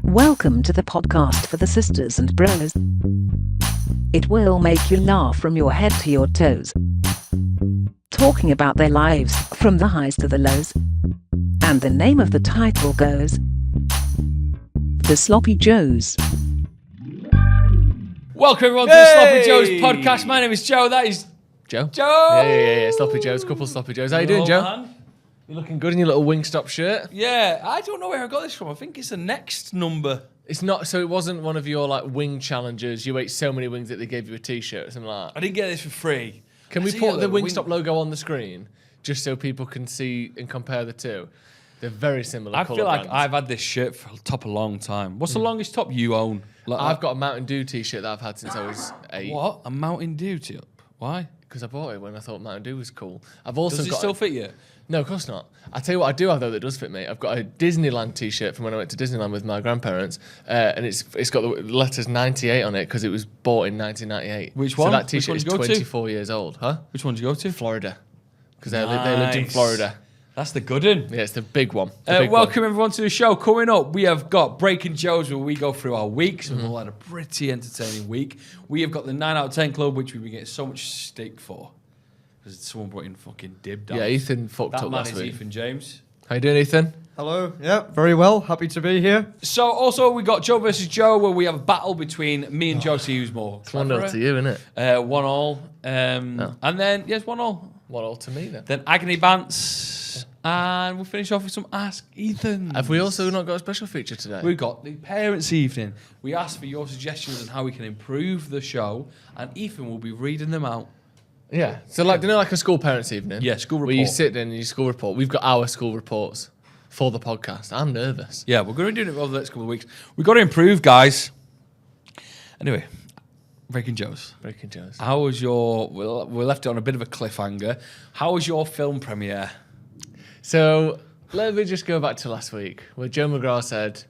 Welcome to the podcast for the sisters and bros. It will make you laugh from your head to your toes. Talking about their lives, from the highs to the lows. And the name of the title goes, The Sloppy Joes. Welcome everyone to the Sloppy Joes podcast. My name is Joe. That is Joe. Joe. Yeah. Sloppy Joes, couple Sloppy Joes. How you doing, Joe? Man. You're looking good in your little Wingstop shirt. Yeah, I don't know where I got this from. I think it's the next number. It's not, so it wasn't one of your like wing challenges. You ate so many wings that they gave you a T-shirt or something like that. I didn't get this for free. Can we See put the the Wingstop logo on the screen just so people can see and compare the two? They're very similar. I colour feel like brands. I've had this shirt for a top a long time. What's the longest top you own? Like I've got a Mountain Dew T-shirt that I've had since I was 8. What? A Mountain Dew top? Why? Because I bought it when I thought Mountain Dew was cool. I've also Does it got still fit you? No, of course not. I tell you what I do have though that does fit me. I've got a Disneyland T-shirt from when I went to Disneyland with my grandparents, and it's got the letters 98 on it because it was bought in 1998. Which one? So that Which T-shirt one is did you go to? 24 years old, huh? Which one did you go to? Florida, because they lived in Nice. Florida. That's the good one. Yeah, it's the big one. The big Welcome everyone to the show. Coming up, we have got Breaking Joes, where we go through our weeks. We've all had a pretty entertaining week. We have got the 9 out of 10 club, which we've been getting so much stick for because someone brought in fucking dib down. Yeah, Ethan fucked That up man last is week. Ethan James. How you doing, Ethan? Hello. Yeah, very well. Happy to be here. So also we got Joe versus Joe, where we have a battle between me and Josie, who's more One cleverer. nil to you, innit? 1-1. And then, yes, 1-1. 1-0 to me then. Then Agony Bants. And we'll finish off with some Ask Ethan. Have we also not got a special feature today? We've got the Parents' Evening. We asked for your suggestions on how we can improve the show, and Ethan will be reading them out. Yeah. So like, you know, like a school parents' evening. Yeah, school Where you report. sit in and you school report. We've got our school reports for the podcast. I'm nervous. Yeah, we're going to be doing it over the next couple of weeks. We've got to improve, guys. Anyway, Breaking Joes. Breaking Joes. How was your... We left it on a bit of a cliffhanger. How was your film premiere? So let me just go back to last week where Joe McGraw said,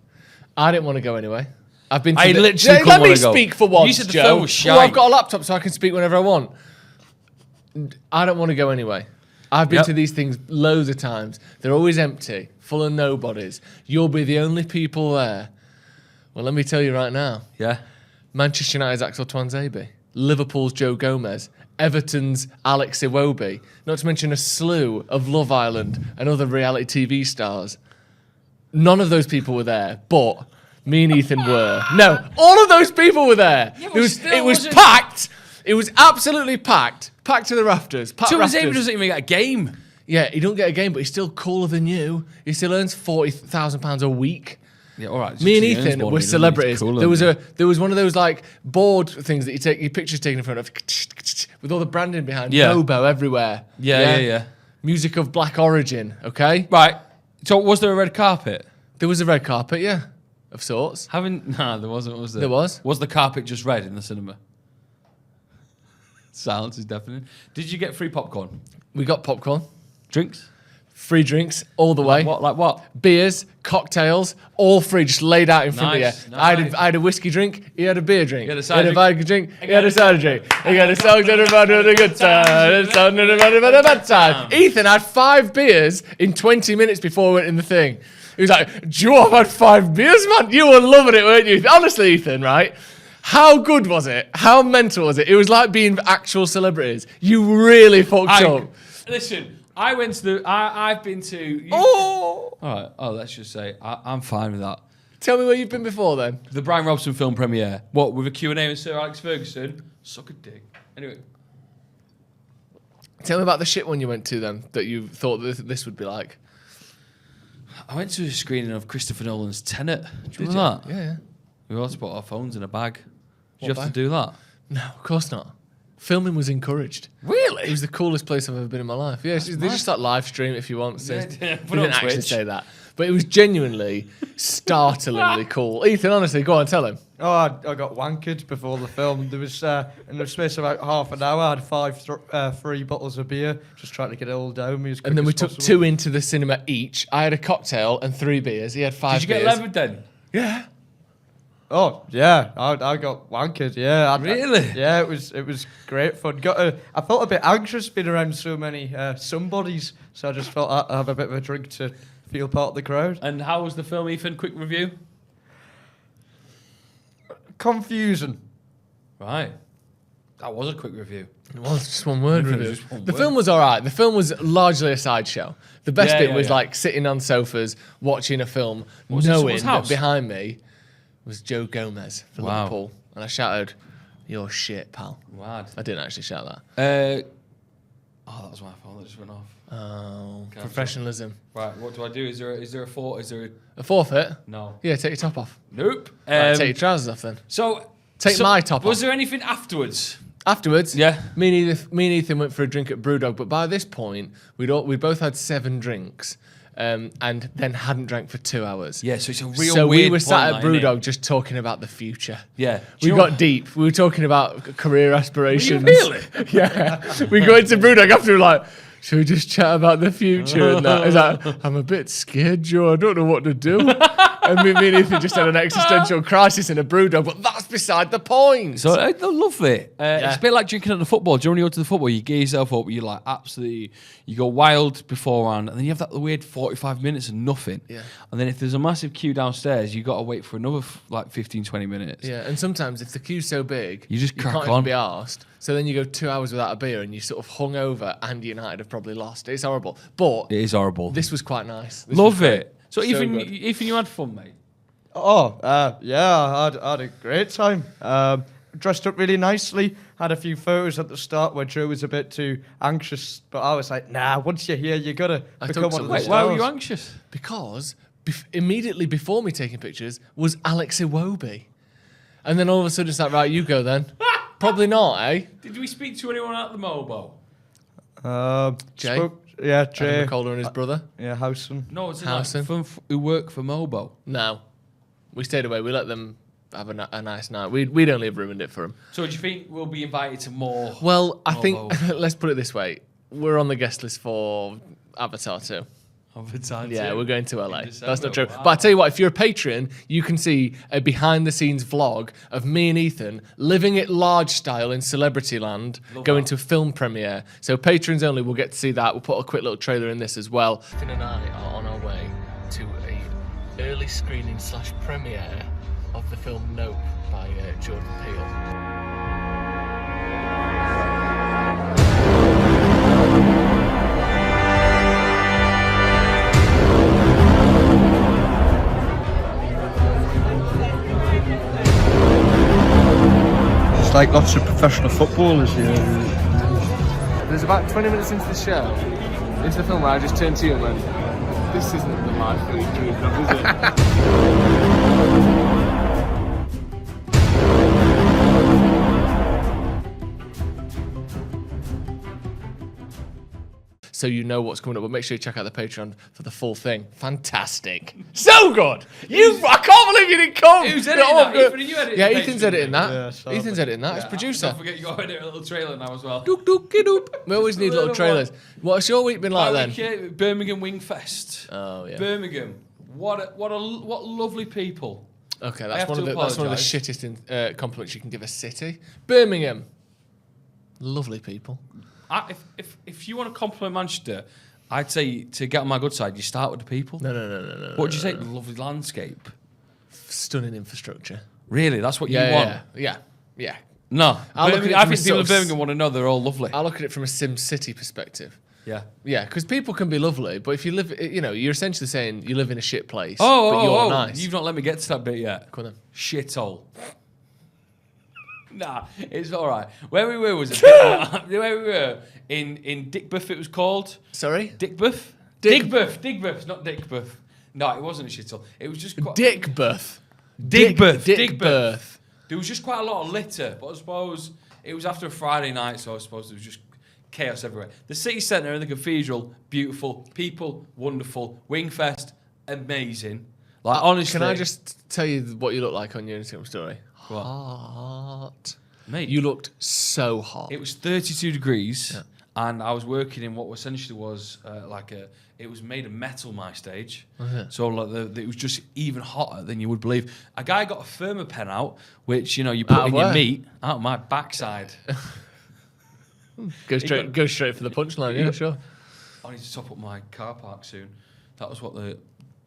I didn't want to go anyway. I've been to I the- literally couldn't Let me wanna go. speak for once, You said the Joe. film was Well, I've shite. got a laptop so I can speak whenever I want. I don't want to go anyway. I've been Yep. to these things loads of times. They're always empty, full of nobodies. You'll be the only people there. Well, let me tell you right now. Yeah? Manchester United's Axel Tuanzebe, Liverpool's Joe Gomez, Everton's Alex Iwobi, not to mention a slew of Love Island and other reality TV stars. None of those people were there, but me and Ethan were. No, all of those people were there. Yeah, but still it was wasn't- packed. It was absolutely packed. Packed to the rafters. Packed Tuanzebe rafters. doesn't even get a game. Yeah, he don't get a game, but he's still cooler than you. He still earns £40,000 a week. Yeah, all right. Me and Ethan were celebrities. There was one of those like board things that you take your pictures taken in front of with all the branding behind. Yeah. Bobo everywhere. Yeah. Music of black origin. Okay. Right. So was there a red carpet? There was a red carpet. Yeah, of sorts. Nah, there wasn't, was there? There was. Was the carpet just red in the cinema? Silence is deafening. Did you get free popcorn? We got popcorn, Drinks? free drinks all the way. What? Like what? Beers, cocktails, all free, just laid out in front Nice, of you. I nice. had a whiskey drink. He had a beer drink. You had a He cider had a vodka drink. He had a cider drink. He got a song to the bad with a good time. A song to the bad with a bad time. Ethan had 5 beers in 20 minutes before we went in the thing. He was like, "Joe, I've had 5 beers, man. You were loving it, weren't you?" Honestly, Ethan, right? How good was it? How mental was it? It was like being actual celebrities. You really fucked up. Listen, I went to the... I've been to... Oh! All right. Oh, let's just say I'm fine with that. Tell me where you've been before then. The Brian Robson film premiere. What, with a Q&A with Sir Alex Ferguson? Suck a dick. Anyway. Tell me about the shit one you went to then that you thought this would be like. I went to a screening of Christopher Nolan's Tenet. Do you remember that? Yeah. We also put our phones in a bag. Did you What have bag? to do that? No, of course not. Filming was encouraged. Really? It was the coolest place I've ever been in my life. Yeah, they just like live stream if you want. So Yeah, they yeah, put it didn't on actually Twitch. say that. But it was genuinely startlingly cool. Ethan, honestly, go on, tell him. Oh, I got wankered before the film. There was in the space of about half an hour, I had 5 free bottles of beer, just trying to get it all down me as quick And then as we took possible. 2 into the cinema each. I had a cocktail and 3 beers. He had 5 Did you get beers. levered then? Yeah. Oh yeah, I got wankered. Yeah, Really? Yeah, it was great fun. I felt a bit anxious being around so many somebodies, so I just felt I'd have a bit of a drink to feel part of the crowd. And how was the film, Ethan? Quick review. Confusing. Right. That was a quick review. It was just one word It was review. just one The word. film was all right. The film was largely a sideshow. The best Yeah, bit yeah, was yeah. like sitting on sofas watching a film, Was it knowing someone's that house? behind me was Joe Gomez for Wow. Liverpool, and I shouted, "You're shit, pal." Mad. I didn't actually shout that. That was my fault. That just went off. Oh, Cancel. professionalism. Right. What do I do? Is there a fault? Is there A forfeit? no? Yeah, take your top off. Nope. Right, take your trousers off then. So Take my top Was off. there anything afterwards? Afterwards, Yeah. me and Ethan went for a drink at Brewdog, but by this point, we both had 7 drinks, and then hadn't drank for 2 hours. Yeah. So it's a real. So weird we were sat point, at that, innit? Brewdog just talking about the future. Yeah. We got deep. We were talking about career aspirations. really? Yeah. We go into Brewdog after we're like, should we just chat about the future and that? It's like, I'm a bit scared, Joe. I don't know what to do. And me and Ethan just had an existential crisis in a Brewdog, but that's beside the point. So I love it. It's a bit like drinking at the football. Do you know when you go to the football, you gear yourself up, you like absolutely, you go wild beforehand, and then you have that weird 45 minutes of nothing. Yeah. And then if there's a massive queue downstairs, you got to wait for another like 15, 20 minutes. Yeah, and sometimes if the queue's so big, You just crack can't on. even be arsed. So then you go 2 hours without a beer and you're sort of hungover and United have probably lost. It's horrible. But It is horrible. this was quite nice. This Love was great. it. So, So Ethan, good. Ethan, you had fun, mate. Oh, yeah, I had a great time. Dressed up really nicely. Had a few photos at the start where Joe was a bit too anxious, but I was like, nah, once you're here, you got to I become took one some- of the Wait, why were you stars. anxious? Because immediately before me taking pictures was Alex Iwobi. And then all of a sudden it's like, right, you go then. Probably not, eh? Did we speak to anyone at the Mobo? Jay? Yeah, Adam Jay. McCullough and his brother. Yeah, Howson. No, it's Howson. like who work for Mobo. No. We stayed away. We let them have a nice night. We'd only have ruined it for them. So do you think we'll be invited to more? Well, I think, Mobo? let's put it this way. We're on the guest list for Avatar 2. Of the time Yeah, too? we're going to LA. In That's not December? true. Wow. But I tell you what, if you're a patron, you can see a behind-the-scenes vlog of me and Ethan living it large style in Celebrity Land, Love going that. to a film premiere. So patrons only will get to see that. We'll put a quick little trailer in this as well. Ethan and I are on our way to a early screening / premiere of the film Nope by Jordan Peele. It's like lots of professional footballers here. There's about 20 minutes into the show, into the film, where I just turned to you and went, this isn't the life we dreamed of, is it? So you know what's coming up, but make sure you check out the Patreon for the full thing. Fantastic. So good! I can't believe you didn't come! Who's Yeah, editing that? good. Ethan, are you editing Yeah, the Ethan's Patreon editing that. Yeah, sorry. Ethan's editing that. It's producer. Don't forget you got to edit a little trailer now as well. Dook, dookie, doop. We always need little Little trailers. What's your week been like My then? week, Birmingham Wingfest. Oh, yeah. Birmingham. What lovely people. Okay, I that's have one, to of the apologise. shittest compliments you can give a city. Birmingham. Lovely people. If you want to compliment Manchester, I'd say to get on my good side, you start with the people. No. What would you say? Lovely landscape. Stunning infrastructure. Really? That's what you want? Yeah. No. I'll look at it I from a think people in sort of Birmingham want to know they're all lovely. I look at it from a Sim City perspective. Yeah. Yeah, because people can be lovely, but if you live, you're essentially saying you live in a shit place, Oh, but you're nice. You've not let me get to that bit yet. Come on then. Shithole. Nah, it's all right. Where we were was where we were in Dickbuff. It was called Sorry? Dickbuff. Dickbuff, not Dickbuff. No, it wasn't a shithole. It was just quite Dickbuff. Dickbuff. There was just quite a lot of litter, but I suppose it was after a Friday night, so I suppose there was just chaos everywhere. The city centre and the cathedral, beautiful. People, wonderful. Wingfest, amazing. Like honestly, Can I just tell you what you look like on your Instagram story? What? Hot. Mate, You looked so hot. it was 32 degrees, and I was working in what essentially was it was made of metal, my stage. So like it was just even hotter than you would believe. A guy got a firmer pen out, which you put Out of in your where? meat, out of my backside. Go straight for the punchline, yeah, sure. I need to top up my car park soon. That was what the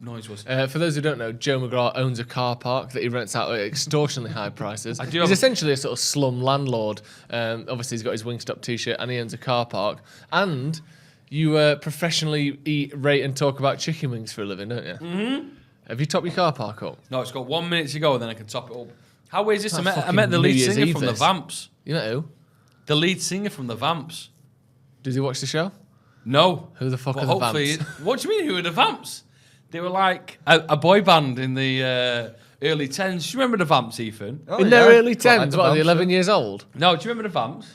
noise was. For those who don't know, Joe McGraw owns a car park that he rents out at extortionately high prices. I do He's have essentially a sort of slum landlord. Obviously, he's got his Wingstop t-shirt and he owns a car park. And you professionally eat, rate and talk about chicken wings for a living, don't you? Mm-hmm. Have you topped your car park up? No, it's got 1 minute to go, and then I can top it up. How weird is this? That's I met the fucking lead New Year's singer Eve, from the this. Vamps. You know who? The lead singer from the Vamps. Does he watch the show? No. Who the fuck But are the hopefully, Vamps? what do you mean, who are the Vamps? They were like a boy band in the early 10s. Do you remember the Vamps, Ethan? Oh, In their early Well, 10s, the what, are they Vamps, 11 years old? No, do you remember the Vamps?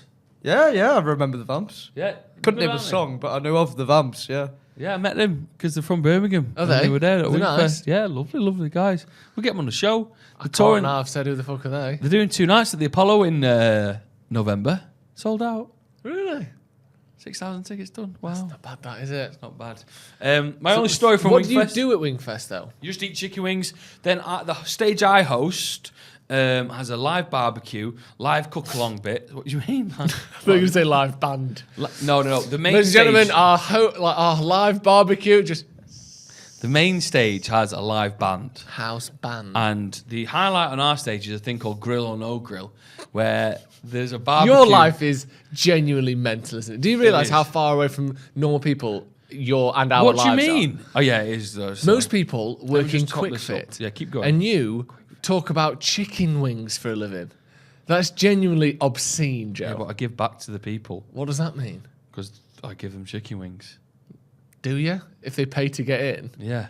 Yeah, I remember the Vamps. Yeah. Couldn't You name know a that, song, but I knew of the Vamps, yeah. Yeah, I met them because they're from Birmingham. Are And they? They were there at They're Wingfest. nice. Yeah, lovely guys. We'll get them on the show. I They're touring. can't now I've said who the fuck are they? They're doing 2 nights at the Apollo in November. Sold out. Really? 6,000 tickets done. Wow. Not bad, that is it. Not bad. My only story from What Wingfest. do you do at Wingfest though? You just eat chicken wings. Then at the stage I host has a live barbecue, live cook-along bit. What do you mean, man? I thought you were going to say live band. No. The main Ladies and stage, gentlemen, our live barbecue, just the main stage has a live band. house band. And the highlight on our stage is a thing called Grill or No Grill, where there's a barbecue. Your life is genuinely mental, isn't it? Do you realise is. how far away from normal people your and our What lives do you are? mean? Oh yeah, it is though. so- Most people work just in top quick this up. fit. Yeah, keep going. And you talk about chicken wings for a living. That's genuinely obscene, Joe. Yeah, but I give back to the people What does that mean? because I give them chicken wings. Do you? If they pay to get in? Yeah.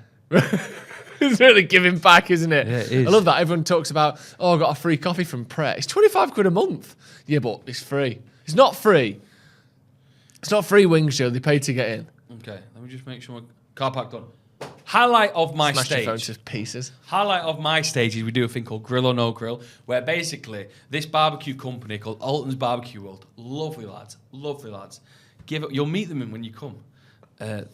It's really giving back, isn't it? Yeah, it is. I love that. Everyone talks about, I got a free coffee from Pret. It's 25 quid a month. Yeah, but it's free. It's not free. It's not free wings, Joe. They pay to get in. Okay, let me just make sure my car park done. Highlight of my Smash your phone stage. to pieces. Highlight of my stage is we do a thing called Grill or No Grill, where basically this barbecue company called Alton's Barbecue World, lovely lads. You'll meet them when you come to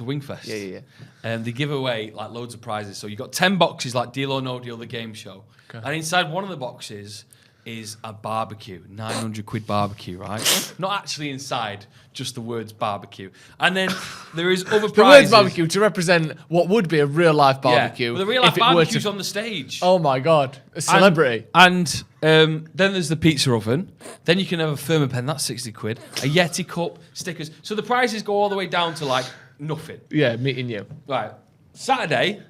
Wingfest. Yeah. And they give away like loads of prizes. So you got 10 boxes like Deal or No Deal, the game show. Okay. And inside one of the boxes is a barbecue, 900 quid barbecue, right? Not actually inside, just the words barbecue. And then there is other prizes. The words barbecue to represent what would be a real life barbecue. Yeah, but the real life if it were barbecue's to- on the stage. Oh my God. A celebrity. And then there's the pizza oven. Then you can have a Thermopen, that's 60 quid. A Yeti cup, stickers. So the prizes go all the way down to like nothing. Yeah, meeting you. Right. Saturday,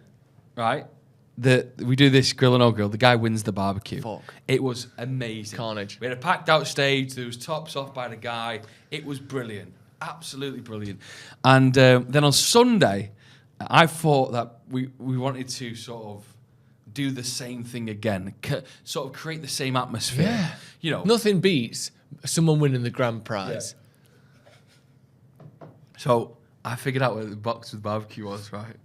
right, we do this Grill or No Grill. The guy wins the barbecue. Fuck. It was amazing. Carnage. We had a packed out stage. There was tops off by the guy. It was brilliant. Absolutely brilliant. And then on Sunday, I thought that we wanted to sort of do the same thing again. Sort of create the same atmosphere. Yeah. You know. Nothing beats someone winning the grand prize. So I figured out where the box with barbecue was, right?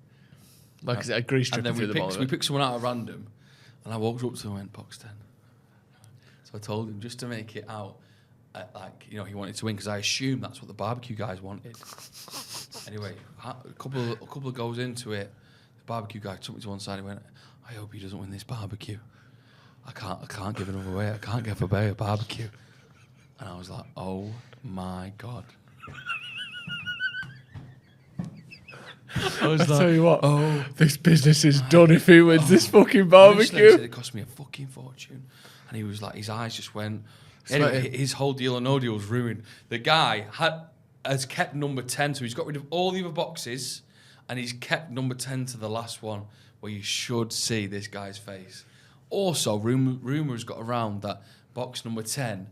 Like is it a grease And stripper then through the bottom. we picked someone out at random, and I walked up to him and went, box 10. So I told him just to make it out, like, you know, he wanted to win, because I assumed that's what the barbecue guys wanted. Anyway, a couple of goes into it, the barbecue guy took me to one side and went, I hope he doesn't win this barbecue. I can't give another away. I can't give away a barbecue. And I was like, oh my God. I tell you what, this business is done if he wins this fucking barbecue. It cost me a fucking fortune. And he was like, his eyes just went. Sweating. Anyway, his whole Deal or No Deal was ruined. The guy has kept number 10, so he's got rid of all the other boxes, and he's kept number 10 to the last one, where you should see this guy's face. Also, rumours got around that box number 10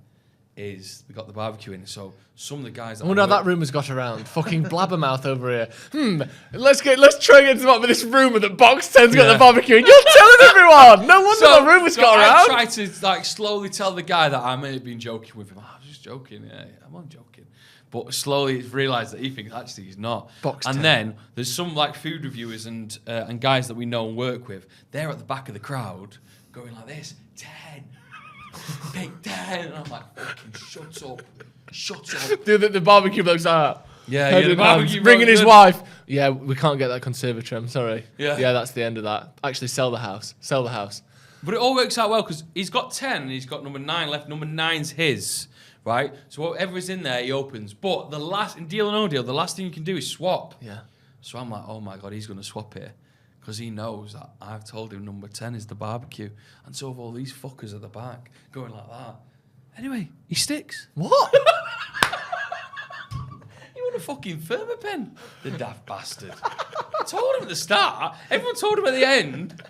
is they got the barbecue in it. So some of the guys I wonder how that rumour's got around. Fucking blabbermouth over here. Let's try and get to the bottom of this rumour that Box 10's got the barbecue and you're telling everyone! No wonder the rumour's got I around! tried to like slowly tell the guy that I may have been joking with him. I was just joking, yeah, I'm not joking. But slowly he's realised that he thinks actually he's not. Box and 10. then there's some like food reviewers and guys that we know and work with. They're at the back of the crowd going like this, 10. Big 10, and I'm like, fucking shut up. The barbecue bloke's like that. Yeah, the barbecue bloke, Ringing his good. wife. Yeah, we can't get that conservatory, I'm sorry. Yeah. Yeah, that's the end of that. Actually, sell the house. But it all works out well because he's got 10 and he's got number 9 left. Number 9's his, right? So whatever's in there, he opens. But in Deal or No Deal, the last thing you can do is swap. Yeah. So I'm like, oh my God, he's going to swap here. Because he knows that I've told him number 10 is the barbecue. And so have all these fuckers at the back going like that. Anyway, he sticks. What? He want a fucking Thermapen, the daft bastard. I told him at the start. Everyone told him at the end.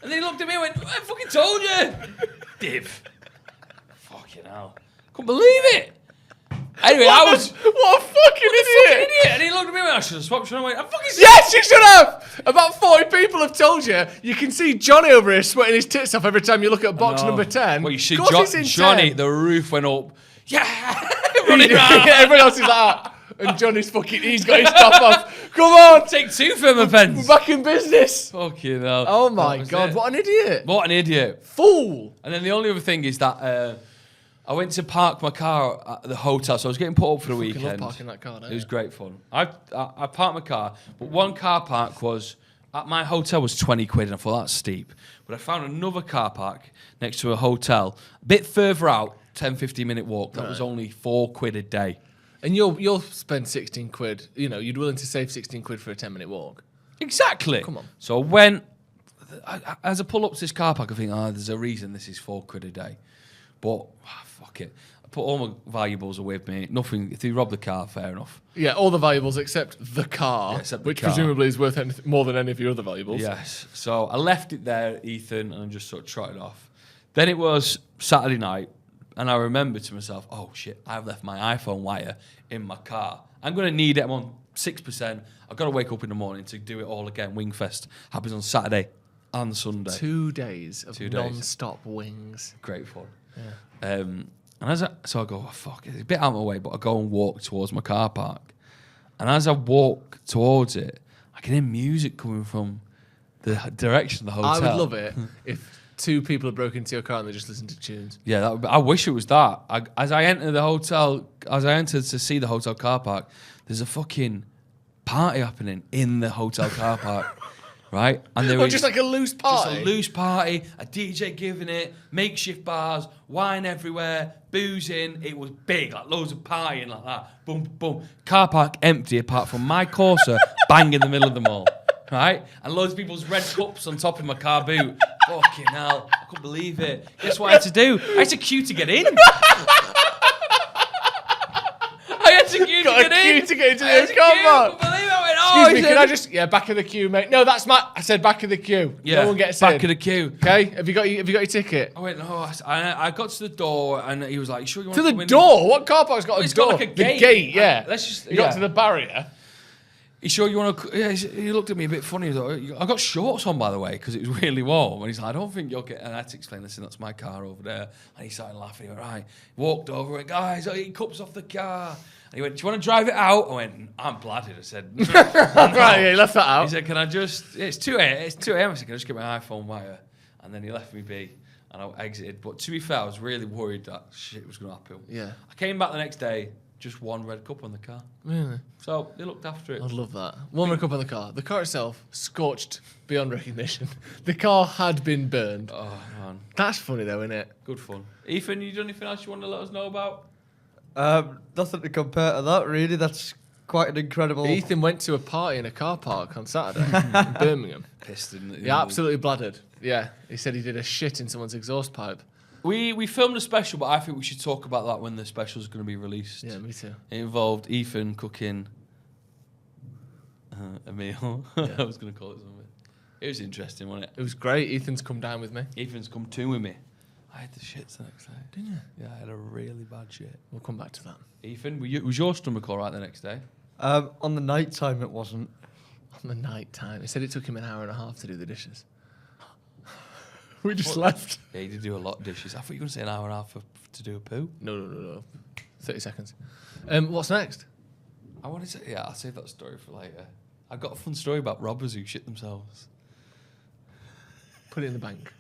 And then he looked at me and went, I fucking told you. Div. Fucking hell. Couldn't believe it. Anyway, What a fucking idiot! And he looked at me and went, I should have swapped. And I went, I'm fucking Yes, you should have! About 40 people have told you. You can see Johnny over here sweating his tits off every time you look at box number 10. Well, you see Of course he's in Johnny, 10. the roof went up. Yeah! Running around. Everyone else is like that. And Johnny's fucking, he's got his top off. Come on! Take 2 Thermapens. We're back in business. Fucking hell. Oh my That was God, it. what an idiot. What an idiot. Fool. And then the only other thing is that I went to park my car at the hotel, so I was getting put up for the Fucking love weekend. parking that car, don't It was you? great fun. I parked my car, but one car park was at my hotel was 20 quid, and I thought that's steep. But I found another car park next to a hotel, a bit further out, 10-15 minute walk. That was only 4 quid a day. And you'll spend 16 quid. You know, you'd willing to save 16 quid for a 10-minute walk. Exactly. Come on. So I went, as I pull up to this car park, I think, there's a reason this is 4 quid a day. But, fuck it. I put all my valuables away with me. Nothing, if they rob the car, fair enough. Yeah, all the valuables except the car, Yeah, except the which car. presumably is worth more than any of your other valuables. Yes. So I left it there, Ethan, and I just sort of trotted off. Then it was Saturday night, and I remembered to myself, oh shit, I've left my iPhone wire in my car. I'm going to need it. I'm on 6%. I've got to wake up in the morning to do it all again. Wingfest happens on Saturday and Sunday. 2 days of 2 days. non-stop wings. Great fun. Yeah. And so I go, oh, fuck, it's a bit out of my way, but I go and walk towards my car park. And as I walk towards it, I can hear music coming from the direction of the hotel. I would love it if 2 people had broken into your car and they just listened to tunes. Yeah, I wish it was that. As I entered to see the hotel car park, there's a fucking party happening in the hotel car park, right? And there Or was just like a loose party. just a loose party, a DJ giving it, makeshift bars, wine everywhere, boozing. It was big, like loads of partying like that. Boom, boom. Car park empty apart from my Corsa bang in the middle of them all, right? And loads of people's red cups on top of my car boot. Fucking hell, I couldn't believe it. Guess what I had to do? I had to queue to get in. I had to queue Got to a get queue in. to get into I had this to car queue. park. I couldn't believe it. I went, oh, Excuse me, can I just back of the queue, mate? No, that's I said back of the queue. Yeah, No one gets back in. of the queue. Okay, have you got your ticket? I went, no. I got to the door and he was like, you sure you want To to the come in? door? What car park's got a It's door? got like a gate. The gate, yeah. Let's just. You got yeah. to the barrier. You sure you want to? Yeah, he looked at me a bit funny. Though. I got shorts on, by the way, because it was really warm. And he's like, I don't think you'll get. And I had to explain, listen, that's my car over there. And he started laughing. He went, right. Walked over and guys, I eat cups off the car. And he went, do you want to drive it out? I went, I'm bladdered. I said, no. Right, yeah, he left that out. He said, can I just? Yeah, it's 2 a.m. It's 2 a.m. I said, can I just get my iPhone wire? And then he left me be. And I exited. But to be fair, I was really worried that shit was going to happen. Yeah. I came back the next day, just one red cup on the car. Really? So they looked after it. I'd love that. One more cup on the car. The car itself, scorched beyond recognition. The car had been burned. Oh, man. That's funny though, isn't it? Good fun. Ethan, you done anything else you want to let us know about? Nothing to compare to that, really. That's quite an incredible. Ethan went to a party in a car park on Saturday in Birmingham. Pissed, didn't it? Yeah, absolutely bladdered. Yeah, he said he did a shit in someone's exhaust pipe. We filmed a special, but I think we should talk about that when the special's going to be released. Yeah, me too. It involved Ethan cooking a meal. I was going to call it something. It was interesting, wasn't it? It was great. Ethan's come down with me. Ethan's come too with me. I had the shits the next day. Didn't you? Yeah, I had a really bad shit. We'll come back to that. Ethan, was your stomach all right the next day? On the night time, it wasn't. On the night time. He said it took him an hour and a half to do the dishes. We just left. Yeah, he did do a lot of dishes. I thought you were going to say an hour and a half to do a poo. No. 30 seconds. What's next? I want to say, yeah, I'll save that story for later. I've got a fun story about robbers who shit themselves. Put it in the bank.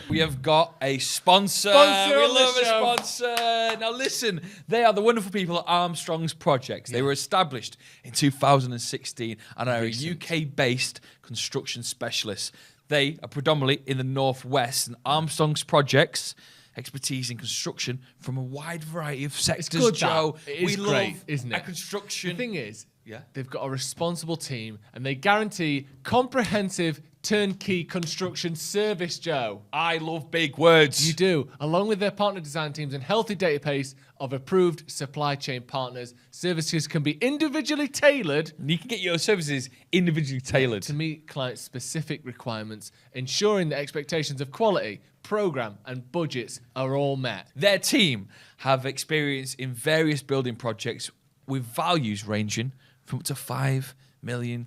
We have got a sponsor. Sponsor We on the love a show. sponsor. Now listen, they are the wonderful people at Armstrong's Projects. They were established in 2016 and are a UK-based construction specialist. They are predominantly in the Northwest, and Armstrong's Projects expertise in construction from a wide variety of sectors. good, Joe, that. It is we great, love isn't it? a construction. The thing is, Yeah. They've got a responsible team, and they guarantee comprehensive turnkey construction service, Joe. I love big words. You do, along with their partner design teams and healthy database of approved supply chain partners. Services can be individually tailored And you can get your services individually tailored. to meet client specific requirements, ensuring that expectations of quality, program, and budgets are all met. Their team have experience in various building projects with values ranging from up to £5 million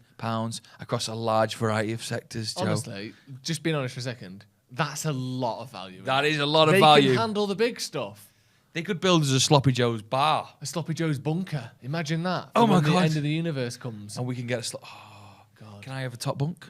across a large variety of sectors, Joe. Honestly, just being honest for a second, that's a lot of value. That is a lot of They value. can handle the big stuff. They could build us a Sloppy Joe's bar. A Sloppy Joe's bunker. Imagine that. Oh for my when God. the end of the universe comes. And we can get a Oh, God. Can I have a top bunk?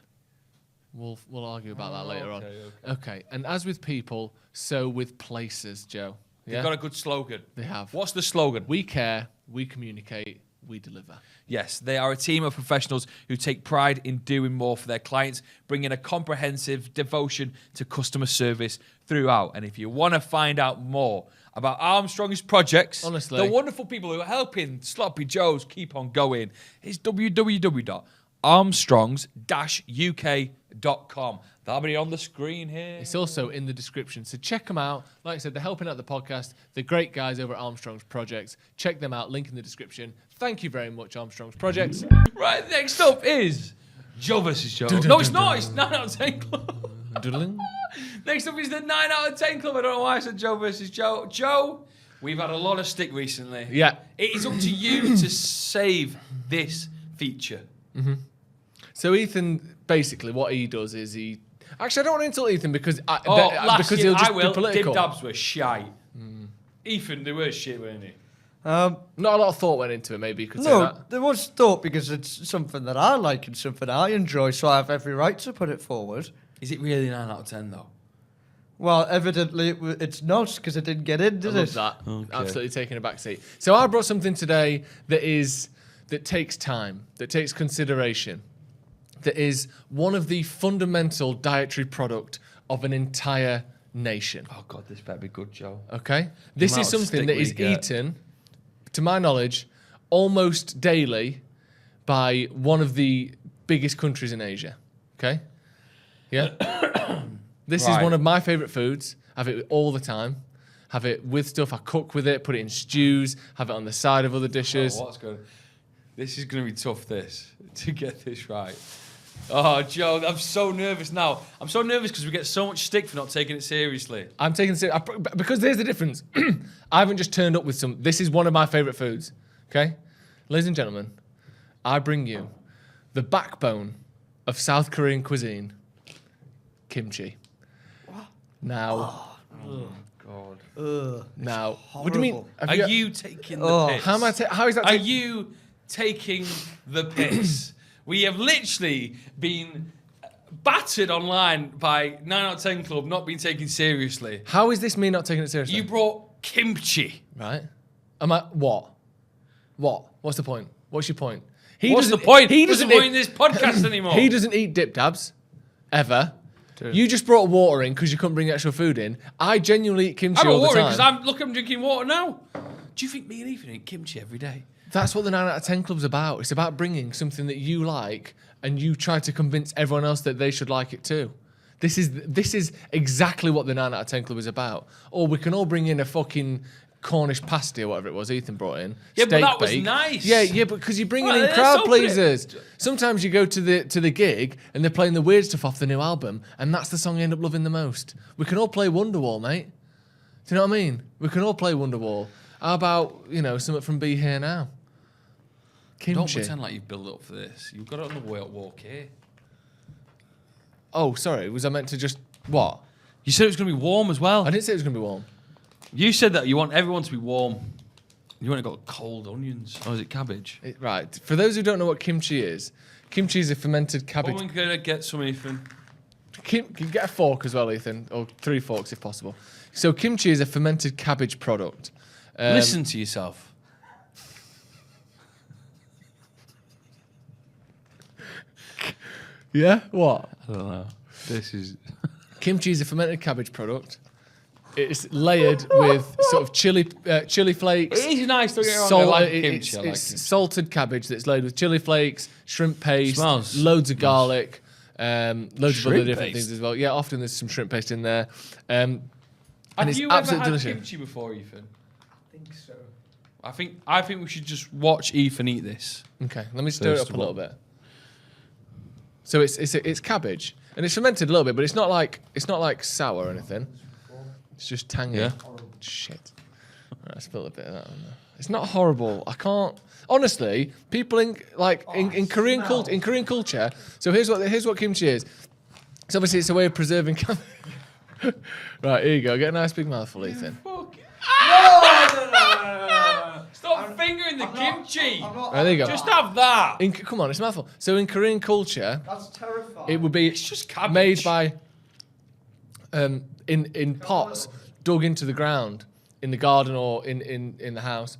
We'll argue about that later on. okay. Okay, and as with people, so with places, Joe. They've got a good slogan. They have. What's the slogan? We care, we communicate, we deliver. Yes, they are a team of professionals who take pride in doing more for their clients, bringing a comprehensive devotion to customer service throughout. And if you want to find out more about Armstrong's projects, Honestly. the wonderful people who are helping Sloppy Joe's keep on going, it's www.armstrongs-uk.com. That'll be on the screen here. It's also in the description, so check them out. Like I said, they're helping out the podcast. They're great guys over at Armstrong's Projects. Check them out, link in the description. Thank you very much, Armstrong's Projects. Right, next up is Joe versus Joe. No, it's not. It's 9 out of 10 Club. Doodling. Next up is the 9 out of 10 Club. I don't know why I said Joe versus Joe. Joe, we've had a lot of stick recently. Yeah. It is up to you to save this feature. So Ethan, basically, what he does is he... Actually, I don't want to insult Ethan because Last because year, he'll just I will. be political. Dib dabs were shite. Ethan, they were shit, weren't they? Not a lot of thought went into it, maybe you could say No, that. there was thought because it's something that I like and something I enjoy, so I have every right to put it forward. Is it really 9 out of 10, though? Well, evidently it's not because it didn't get into I this. love that. Okay. Absolutely taking a back seat. So I brought something today that takes time, that takes consideration, that is one of the fundamental dietary product of an entire nation. Oh, God, this better be good, Joe. Okay? This amount is of something stick that we is get. eaten, to my knowledge, almost daily by one of the biggest countries in Asia. Okay? Yeah? This is Right. one of my favourite foods. I have it all the time. Have it with stuff. I cook with it, put it in stews, have it on the side of other dishes. Oh, what's going? This is going to be tough, to get this right. Oh, Joe, I'm so nervous now. I'm so nervous because we get so much stick for not taking it seriously. I'm taking it because there's the difference. I haven't just turned up with some. This is one of my favourite foods. Okay? Ladies and gentlemen, I bring you the backbone of South Korean cuisine, kimchi. Now, God. now, what do you mean? horrible. Have Are you- you taking the Oh, piss? How am I? How is that? Are you taking the piss? We have literally been battered online by 9 out of 10 Club not being taken seriously. How is this me not taking it seriously? You brought kimchi. Right? Am I what? What? What's the point? What's your point? What's the doesn't- point? He Doesn't doesn't point in this podcast anymore. He doesn't eat dip dabs, ever. You just brought water in because you couldn't bring extra food in. I genuinely eat kimchi I'm all the worried time. because I'm drinking water now. Do you think me and Ethan eat kimchi every day? That's what the 9 out of 10 Club's about. It's about bringing something that you like and you try to convince everyone else that they should like it too. This is exactly what the 9 out of 10 Club is about. Or we can all bring in a fucking Cornish pasty or whatever it was Ethan brought in. Yeah, but steak that was bake. nice. Yeah, but because you're bringing Well, in let's crowd open it. pleasers. Sometimes you go to the gig and they're playing the weird stuff off the new album, and that's the song you end up loving the most. We can all play Wonderwall, mate. Do you know what I mean? We can all play Wonderwall. How about, something from Be Here Now? Kimchi. Don't pretend like you've built up for this. You've got it on the way up walk here. Oh, sorry. Was I meant to just... What? You said it was going to be warm as well. I didn't say it was going to be warm. You said that you want everyone to be warm. You want to got cold onions. Or is it cabbage? Right. For those who don't know what kimchi is a fermented cabbage... We're going to get some, Ethan. Can you get a fork as well, Ethan? Or 3 forks if possible. So kimchi is a fermented cabbage product. Listen to yourself. Yeah? What? I don't know. This is... Kimchi is a fermented cabbage product It's layered with sort of chili flakes. It is nice. Don't get me wrong. I like kimchi. I like It's it. salted cabbage that's loaded with chili flakes, shrimp paste, Smells loads of garlic, loads of other Shrimp different paste? things as well. Yeah, often there's some shrimp paste in there. And Have it's you ever absolutely had delicious. kimchi before, Ethan? I think so. I think we should just watch Ethan eat this. Okay, let me stir it First up of a all. little bit. So it's cabbage, and it's fermented a little bit, but it's not like sour or anything. It's just tangy. Yeah. Shit. Right, I spilled a bit of that on there. It's not horrible. I can't. Honestly, people in Korean culture. So here's what kimchi is. So obviously it's a way of preserving. Right, here you go. Get a nice big mouthful, Ethan. Stop fingering the kimchi. Right, there you go. Just have that. Come on, it's a mouthful. So in Korean culture, That's terrifying. it would be It's just cabbage. made by in pots dug into the ground in the garden or in the house,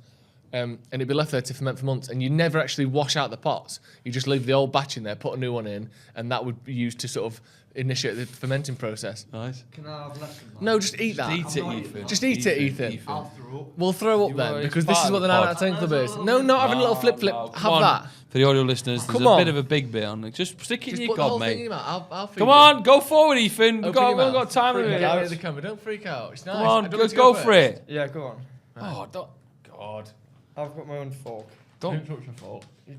and it'd be left there to ferment for months. And you never actually wash out the pots. You just leave the old batch in there, put a new one in, and that would be used to sort of initiate the fermenting process. Nice. Can I have less than that? No, just eat that. Eat it, Ethan. Just eat it, Ethan. I'll throw up. We'll throw up You then are- because it's this is part what of the the 9 pod. out of 10 club is. No, not having a little flip. No, Have come on. that. For the audio listeners, there's Come a on. bit of a big bit on it. Just stick it Just in your put the whole gob, thing in mate. your mouth. I'll feed Come you. on, go forward, Ethan. We've Open your got mouth. time Freak limit. out at the camera. Don't freak out. It's nice. Come I on, don't let's want to go first. for it. Yeah, go on. Oh, don't. God. I've got my own fork. Don't. Don't touch my fault. There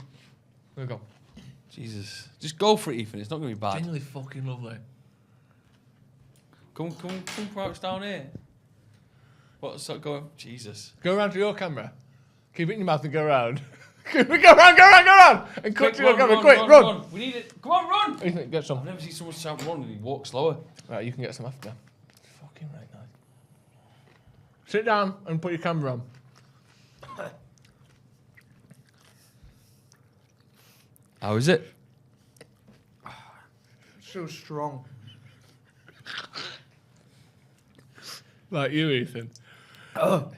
we go. Jesus. Just go for it, Ethan. It's not going to be bad. Genuinely fucking lovely. Come crouch down here. What's that going? Jesus. Go around to your camera. Keep it in your mouth and go around. Go around! And cut to your camera. Quick, run! We need it. Come on, run! Ethan, get I've some. never seen someone shout run and he walks slower. Right, you can get some after. Fucking right now. Sit down and put your camera on. How is it? So strong. Like you, Ethan. Smells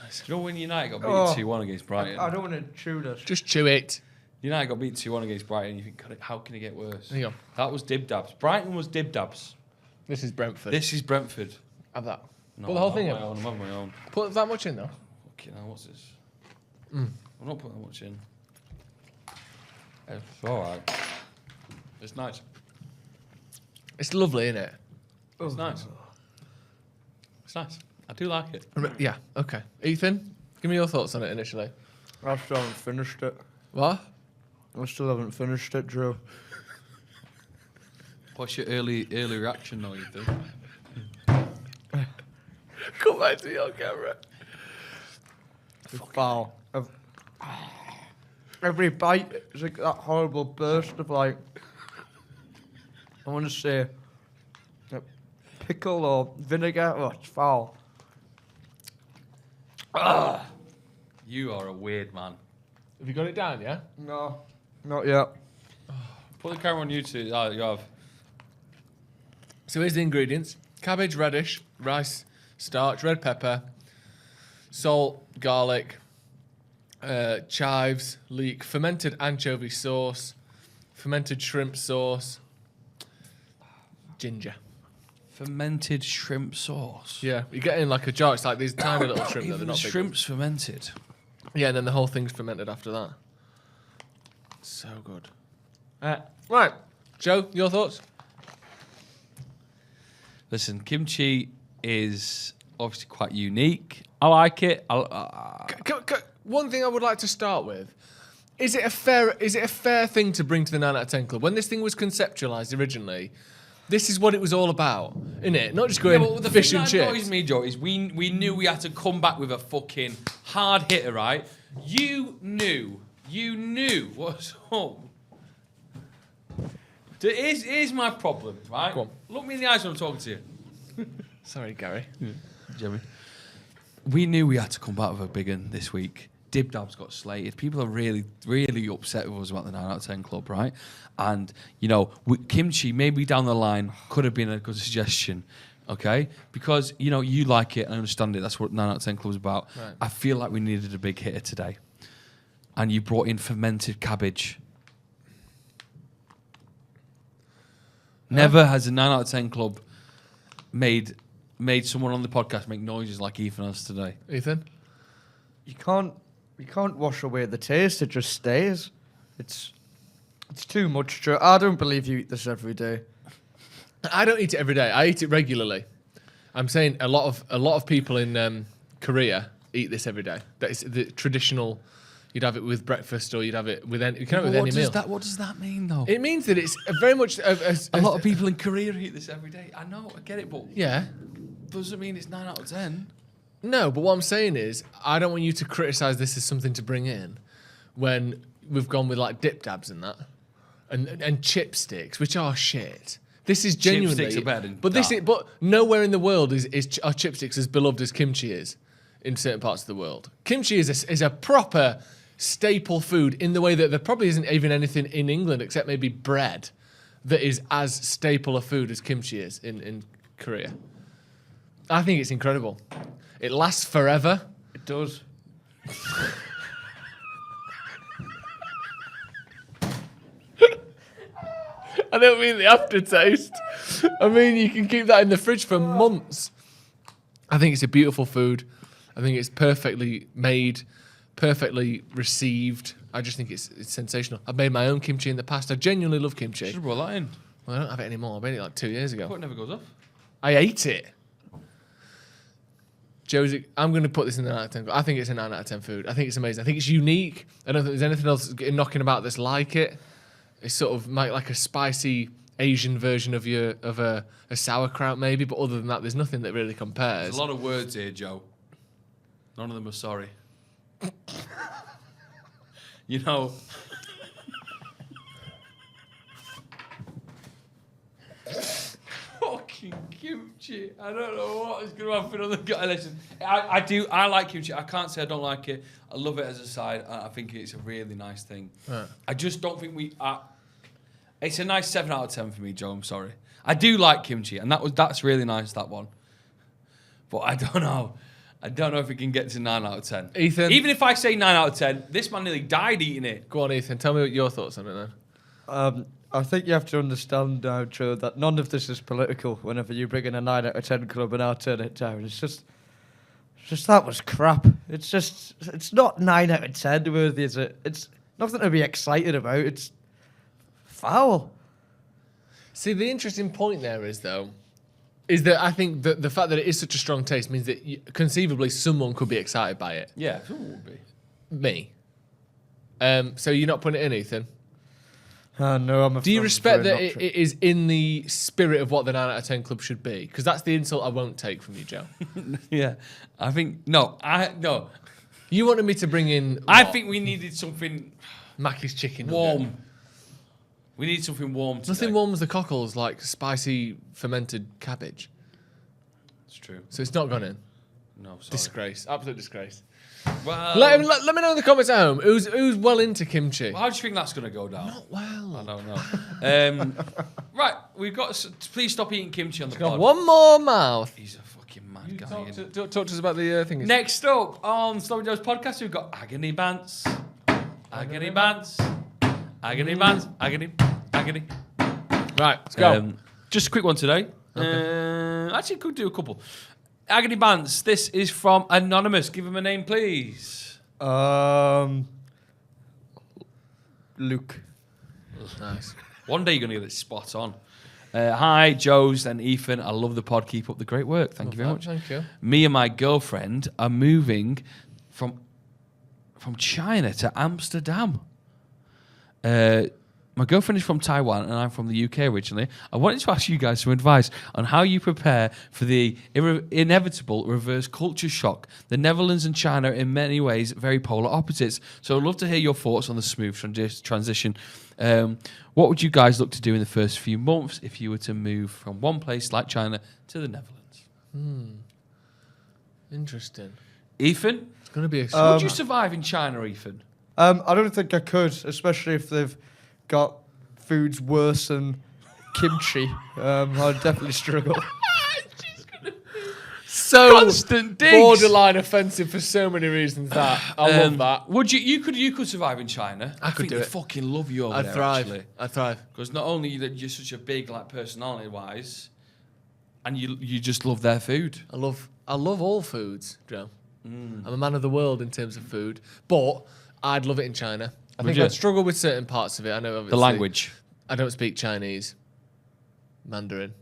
nice. Do you know when United got Oh. beaten 2-1 against Brighton? I don't want to chew this. Just chew it. United got beaten 2-1 against Brighton and you think, how can it get worse? There you go. That was dib-dabs. Brighton was dib-dabs. This is Brentford. This is Brentford. Have that. No, Put the whole I'm thing on in. my own, I'm on my own. Put that much in though. Fucking hell, what's this? I'm not putting that much in. It's alright. It's nice. It's lovely, isn't it? It's nice. It's nice. I do like it. Yeah. Okay. Ethan, give me your thoughts on it initially. I still haven't finished it. What? I still haven't finished it, Drew. What's your early reaction though, Ethan? Come back to your camera. It's foul. Every bite is like that horrible burst of like, I want to say, pickle or vinegar. Oh, it's foul. You are a weird man. Have you got it down? Yeah. No, not yet. Put the camera on YouTube. Oh, you have. So here's the ingredients: cabbage, radish, rice, starch, red pepper, salt, garlic, chives, leek, fermented anchovy sauce, fermented shrimp sauce, ginger. Fermented shrimp sauce. Yeah, you get in like a jar. It's like these tiny little shrimp that Even they're the not big. shrimp's fermented. Yeah, and then the whole thing's fermented after that. So good. Right, Joe, your thoughts? Listen, kimchi is obviously quite unique. I like it. One thing I would like to start with: is it a fair thing to bring to the 9 out of 10 club? When this thing was conceptualized originally, this is what it was all about, isn't it? Not just going the fish thing and that annoys chips. me, Joe, is we knew we had to come back with a fucking hard hitter, right? You knew what's up. Here's my problem, right? Go on. Look me in the eyes when I'm talking to you. Sorry, Gary. Jimmy. We knew we had to come back with a big one this week. Dib Dabs got slated. People are really, really upset with us about the 9 out of 10 club, right? And, you know, kimchi, maybe down the line, could have been a good suggestion, okay? Because, you know, you like it, I understand it. That's what 9 out of 10 club is about. Right. I feel like we needed a big hitter today. And you brought in fermented cabbage. Never has a 9 out of 10 club made someone on the podcast make noises like Ethan has today? Ethan? You can't wash away the taste. It just stays. It's too much, Joe. I don't believe you eat this every day. I don't eat it every day. I eat it regularly. I'm saying a lot of people in Korea eat this every day. That is the traditional. You'd have it with breakfast, or you'd have it with any. You can have it with any meal. What does that mean, though? It means that it's very much A lot of people in Korea eat this every day. I know, I get it, but Yeah. doesn't mean it's 9 out of 10. No, but what I'm saying is, I don't want you to criticise this as something to bring in when we've gone with like dip dabs and that, and chipsticks, which are shit. This is genuinely. Chipsticks are better than but that. But nowhere in the world are chipsticks as beloved as kimchi is in certain parts of the world. Kimchi is a proper staple food in the way that there probably isn't even anything in England except maybe bread that is as staple a food as kimchi is in Korea. I think it's incredible. It lasts forever. It does. I don't mean the aftertaste. I mean, you can keep that in the fridge for months. I think it's a beautiful food. I think it's perfectly made, perfectly received. I just think it's sensational. I've made my own kimchi in the past. I genuinely love kimchi. Should have brought that in. Well, I don't have it anymore. I made it like 2 years ago. But it never goes off. I ate it. Josie, I'm going to put this in the 9 out of 10. I think it's a 9 out of 10 food. I think it's amazing. I think it's unique. I don't think there's anything else knocking about that's like it. It's sort of like a spicy Asian version of a sauerkraut maybe, but other than that, there's nothing that really compares. There's a lot of words here, Joe. None of them are sorry. You know. Fucking kimchi. I don't know what is going to happen on the guy. Listen, I like kimchi. I can't say I don't like it. I love it as a side. I think it's a really nice thing. Right. I just don't think it's a nice 7 out of 10 for me, Joe. I'm sorry. I do like kimchi, and that's really nice, that one. But I don't know. I don't know if it can get to 9 out of 10. Ethan? Even if I say 9 out of 10, this man nearly died eating it. Go on, Ethan. Tell me what your thoughts on it then. I think you have to understand now, Joe, that none of this is political. Whenever you bring in a 9 out of 10 club and I turn it down, it's just that was crap. It's not 9 out of 10 worthy, is it? It's nothing to be excited about. It's foul. See, the interesting point there is that I think that the fact that it is such a strong taste means that conceivably someone could be excited by it. Yeah, who would be? Me. So you're not putting it in, Ethan? No, I'm. Do you respect that it is in the spirit of what the 9 out of 10 club should be? Because that's the insult I won't take from you, Joe. Yeah, I think no. You wanted me to bring in. I what? think we needed something Mackey's chicken warm. nugget. We need something warm today. Nothing warm as the cockles, like spicy fermented cabbage. It's true. So it's not gone in. No, sorry. Disgrace, absolute disgrace. Well, Let me know in the comments at home who's well into kimchi. how do you think that's going to go down? Not well. I don't know. Right, we've got. Please stop eating kimchi on the Got pod. one more mouth. He's a fucking mad guy. isn't he? Talk to us about the thing. Next up on Sloppy Joe's podcast, we've got Agony Bants. Agony Bants. Agony Bants. Agony. Right, let's go. Just a quick one today. Actually, could do a couple. Agony Bants. This is from Anonymous. Give him a name, please. Luke. Nice. One day you're going to get it spot on. Hi, Joes and Ethan. I love the pod. Keep up the great work. Thank you very much. Thank you. Me and my girlfriend are moving from China to Amsterdam. My girlfriend is from Taiwan and I'm from the UK originally. I wanted to ask you guys some advice on how you prepare for the inevitable reverse culture shock. The Netherlands and China are in many ways very polar opposites. So I'd love to hear your thoughts on the smooth transition. What would you guys look to do in the first few months if you were to move from one place like China to the Netherlands? Interesting. Ethan? It's going to be a... Would you survive in China, Ethan? I don't think I could, especially if they've got foods worse than kimchi. I'd definitely struggle. so Constant digs. borderline offensive for so many reasons that I love that. Would you could survive in China? I could think do they'd it. fucking love you over I'd there. thrive. Actually, I'd thrive. because not only that you're such a big personality wise, and you just love their food. I love all foods, Joe. I'm a man of the world in terms of food, but I'd love it in China. I think you? I'd struggle with certain parts of it. I know obviously The language. I don't speak Chinese, Mandarin,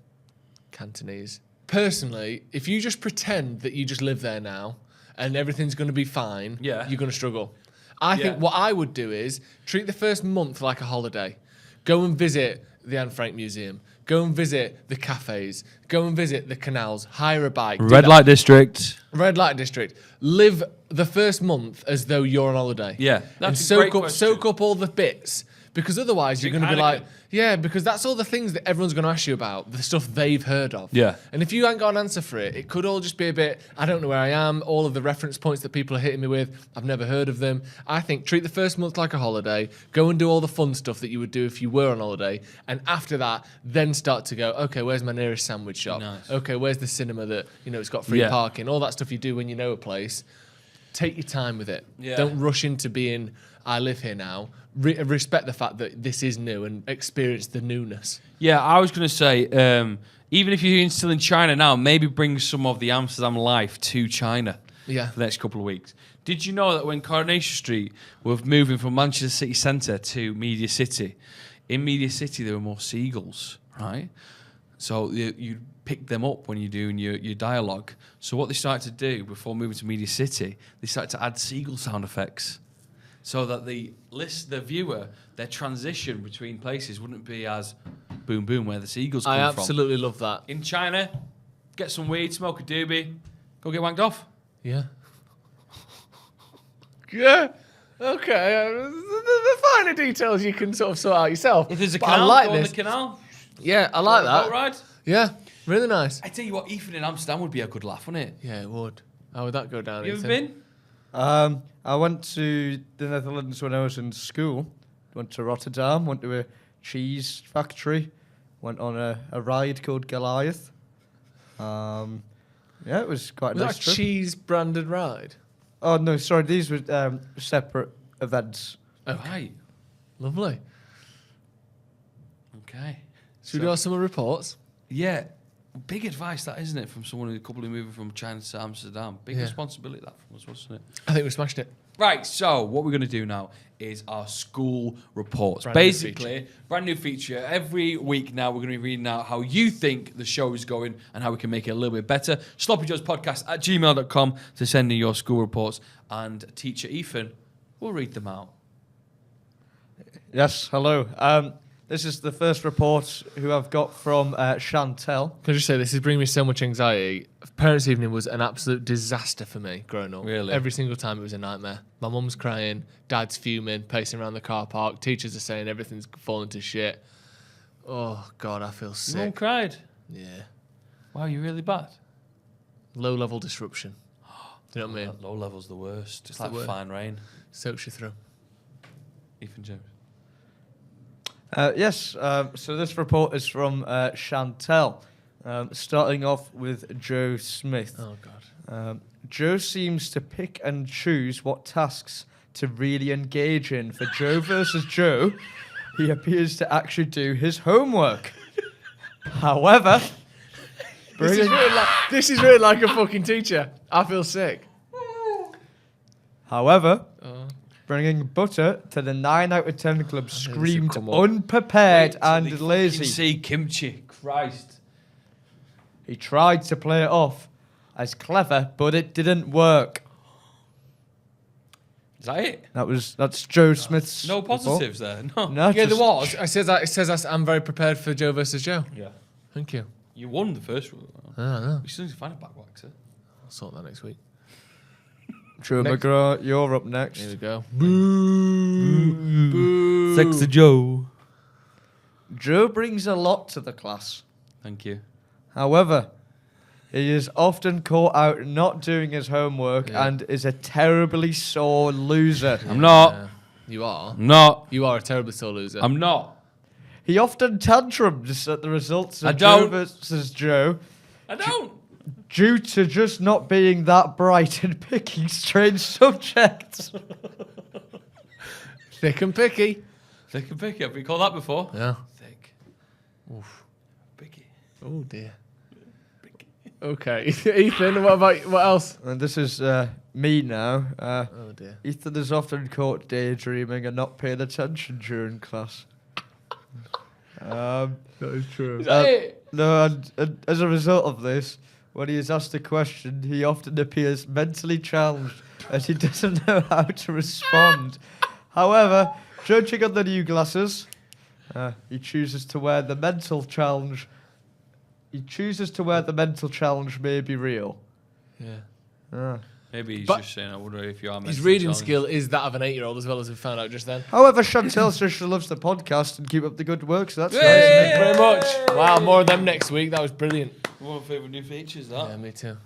Cantonese. Personally, if you just pretend that you just live there now and everything's going to be fine, Yeah. you're going to struggle. I think what I would do is treat the first month like a holiday. Go and visit the Anne Frank Museum. Go and visit the cafes. Go and visit the canals. Hire a bike. Red light district. Red light district. Live the first month as though you're on holiday. Yeah, and that's a great question. soak up all the bits. Because otherwise you're going to be like, Heineken. yeah, because that's all the things that everyone's going to ask you about, the stuff they've heard of. Yeah. And if you ain't got an answer for it, it could all just be a bit, I don't know where I am, all of the reference points that people are hitting me with, I've never heard of them. I think treat the first month like a holiday, go and do all the fun stuff that you would do if you were on holiday, and after that, then start to go, okay, where's my nearest sandwich shop? Nice. Okay, where's the cinema that, it's got free parking, all that stuff you do when you know a place. Take your time with it. Yeah. Don't rush into being, I live here now. Respect the fact that this is new and experience the newness. Yeah, I was going to say, even if you're still in China now, maybe bring some of the Amsterdam life to China for the next couple of weeks. Did you know that when Coronation Street were moving from Manchester City Centre to Media City, in Media City there were more seagulls, right? So you pick them up when you're doing your dialogue. So what they started to do before moving to Media City, they started to add seagull sound effects, so that the viewer, their transition between places wouldn't be as boom boom where the seagulls come I from. absolutely love that. In China, get some weed, smoke a doobie, go get wanked off. Yeah. Yeah. Okay. The finer details you can sort of sort out yourself. If there's a But canal, I like go on this. the canal. Yeah, I like Go on a that. boat ride. Yeah, really nice. I tell you what, Ethan in Amsterdam would be a good laugh, wouldn't it? Yeah, it would. How would that go down? You ever Ethan? been? I went to the Netherlands when I was in school. Went to Rotterdam, went to a cheese factory, went on a ride called Goliath. Yeah, it was quite a Was nice that a trip. cheese branded ride? Oh, no, sorry, these were separate events. Right. Lovely. Okay. Should we do our summer reports? Yeah. Big advice, that, isn't it, from someone, a couple who moving from China to Amsterdam. Big responsibility, that, from us, wasn't it? I think we smashed it. Right, so what we're going to do now is our school reports. Brand new Basically, brand new feature. Every week now, we're going to be reading out how you think the show is going and how we can make it a little bit better. SloppyJoesPodcast@gmail.com to send in your school reports. And teacher Ethan will read them out. Yes, hello. This is the first report who I've got from Chantel. Can I just say, this is bringing me so much anxiety. Parents' evening was an absolute disaster for me growing up. Really? Every single time it was a nightmare. My mum's crying, dad's fuming, pacing around the car park, teachers are saying everything's falling to shit. Oh, God, I feel Your mum sick. cried. Yeah. Wow, you're really bad. Low-level disruption. Do you know what I mean? Low level's the worst. It's the like worst. fine rain. Soaks you through. Ethan James. Yes, so this report is from Chantel, starting off with Joe Smith. Oh, God. Joe seems to pick and choose what tasks to really engage in. For Joe versus Joe, he appears to actually do his homework. However, This is really like a fucking teacher. I feel sick. However, bringing butter to the 9 out of 10 club this will screamed come up. unprepared Wait till and they fucking lazy. see kimchi. Christ. He tried to play it off as clever, but it didn't work. Is that it? That's Joe Smith's No report. positives there. No. No, Yeah, there just- was. It says I'm very prepared for Joe versus Joe. Yeah. Thank you. You won the first one. I know. We still need to find a back waxer. I'll sort that next week. Joe Next. McGraw, you're up next. Here we go. Sexy Joe. Joe brings a lot to the class. Thank you. However, he is often caught out not doing his homework Yeah. and is a terribly sore loser. I'm not. Yeah. You are. I'm not. You are a terribly sore loser. I'm not. He often tantrums at the results I of Joe don't. versus Joe I don't. due to just not being that bright and picking strange subjects. Thick and picky. Thick and picky. Have we called that before? Yeah. Thick. Oof. Picky. Oh dear. Okay. Ethan, what else? And this is me now. Oh dear. Ethan is often caught daydreaming and not paying attention during class. That is true. Is that it? No, and as a result of this, when he is asked a question, he often appears mentally challenged as he doesn't know how to respond. However, judging on the new glasses, he chooses to wear the mental challenge. He chooses to wear the mental challenge may be real. Yeah. Maybe he's But just saying, I wonder if you are. His reading skill is that of an 8-year-old, as well as we found out just then. However, Chantel says she loves the podcast and keep up the good work, so that's nice. Thank you very much. Wow, more of them next week. That was brilliant. One of my favourite new features, that. Yeah, me too.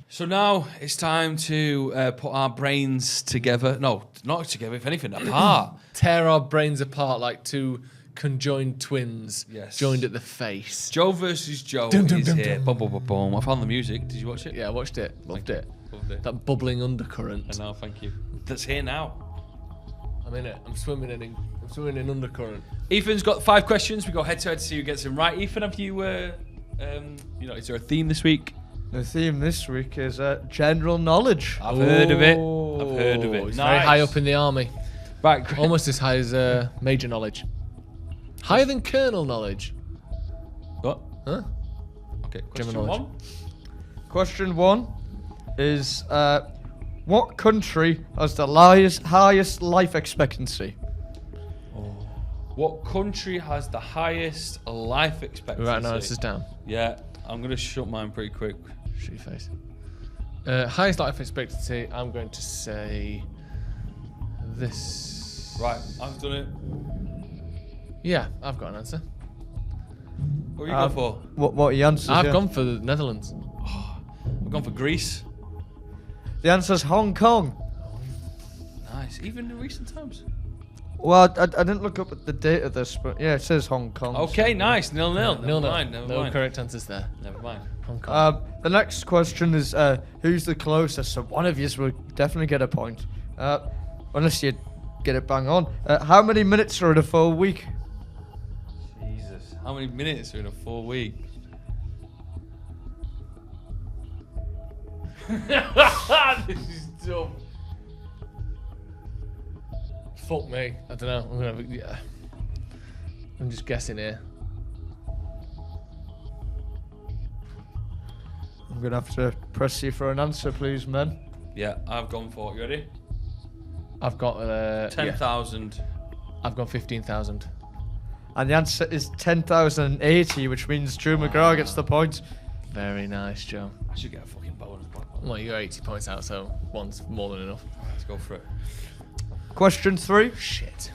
So now it's time to put our brains together. No, not together, if anything, apart. Tear our brains apart like two conjoined twins. Yes. Joined at the face. Joe versus Joe Dum, dum, is dum, here. dum. Boom, boom, boom, boom. I found the music. Did you watch it? Yeah, I watched it. Loved it. Loved it. That bubbling undercurrent. And now, thank you. That's here now. I'm in it. I'm swimming in undercurrent. Ethan's got 5 questions. We go head to head to see who gets them right. Ethan, have you, is there a theme this week? The theme this week is general knowledge. I've heard of it. I've heard of it. He's very high up in the army. Right. Almost as high as major knowledge. Higher than colonel knowledge. What? Huh? Okay. General Question knowledge. 1. Question 1 is what country has the highest life expectancy? What country has the highest life expectancy? Right now, this is down. Yeah, I'm going to shut mine pretty quick. Shitty face. Highest life expectancy, I'm going to say this. Right, I've done it. Yeah, I've got an answer. What are you going for? What are the answers? I've gone for the Netherlands. I've gone for Greece. The answer's Hong Kong. Nice. Even in recent times. Well, I didn't look up at the date of this, but yeah, it says Hong Kong. Okay, nice. 0-0. Never No, mind. no correct answers there. Never mind. Hong Kong. The next question is who's the closest? So one of you will definitely get a point, unless you get it bang on. How many minutes are in a full week? Jesus. How many minutes are in a full week? This is dumb. Fuck me. I don't know. I'm just guessing here. I'm gonna have to press you for an answer, please, men. Yeah, I've gone for it. You ready? I've got 10,000. Yeah. I've gone 15,000. And the answer is 10,080, which means Drew McGraw gets the point. Very nice, Joe. I should get a fucking bonus. Well, you got 80 points out, so one's more than enough. Let's go for it. Question 3. Shit.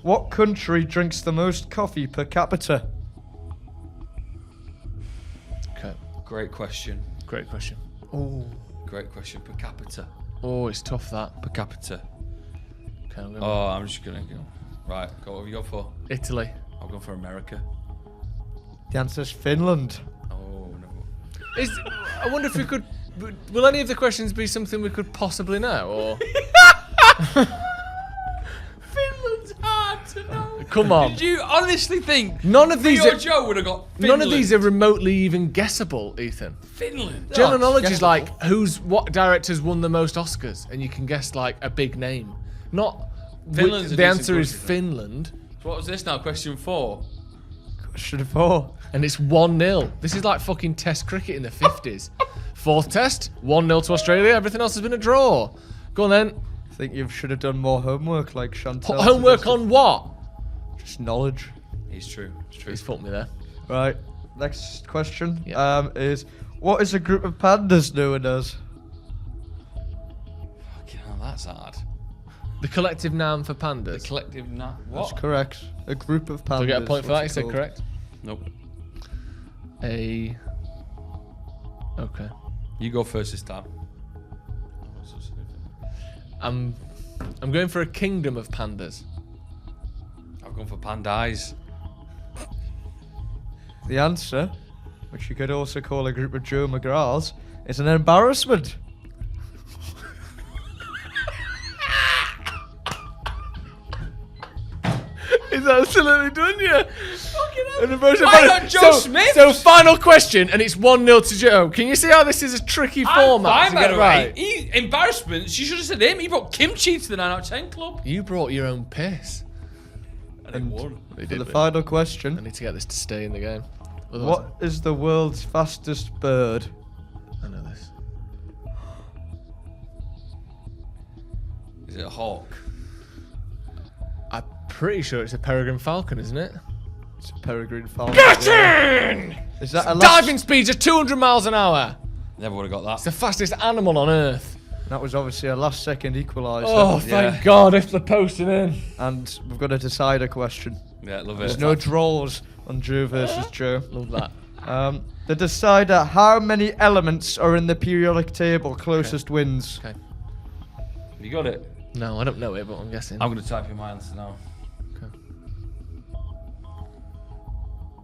What country drinks the most coffee per capita? Okay. Great question. Great question. Great question. Per capita. Oh, it's tough that. Per capita. Okay, I'm going Oh, I'm just going to go. Right, go. What have you gone for? Italy. I've gone for America. The answer's Finland. Oh, no. I wonder if we could. Will any of the questions be something we could possibly know, or? Finland's hard to know. Come on. Did you honestly think None of these me or are. Joe would have got Finland? None of these are remotely even guessable, Ethan. Finland. General Oh, knowledge is guessable. like what directors won the most Oscars, and you can guess like a big name. Not. Finland's a the decent answer is country, Finland, So what was this now? Question 4. Question 4. and it's 1-0. This is like fucking Test cricket in the 50s. Fourth Test, 1-0 to Australia. Everything else has been a draw. Go on then. I think you should have done more homework, like Chantel. Homework suggested. on what? Just knowledge. It's true. It's true. He's fucked me there. Right. Next question Yeah. is what is a group of pandas known as? Fucking hell, that's hard. The collective noun for The pandas. collective what? That's correct. A group of pandas. Do I get a point for that? You what's it said called? correct. Nope. Okay. You go first this time. I'm going for a kingdom of pandas. I've gone for Pandais. The answer, which you could also call a group of Joe McGraws, is an embarrassment. It's absolutely done, yeah. And the most Why important- not Joe Smith? So final question, and it's 1-0 to Joe. Can you see how this is a tricky format Fine, to by get the right? way. Embarrassments. You should have said him. He brought Kimchi to the 9 out of 10 club. You brought your own piss. And he won. They For did the win. final I question, need to get this to stay in the game. Otherwise- what is the world's fastest bird? I know this. Is it a hawk? I'm pretty sure it's a peregrine falcon, isn't it? It's a peregrine falcon. Get yeah. in! Is that a last? Diving speeds are 200 miles an hour. Never would have got It's that. the fastest animal on Earth. That was obviously a last-second equaliser. Oh, thank God if they're posting in. And we've got a decider question. Yeah, love There's it. no draws on Drew versus Joe. Love that. The decider: how many elements are in the periodic table? Closest wins. Okay. You got it. No, I don't know it, but I'm guessing. I'm going to type in my answer now.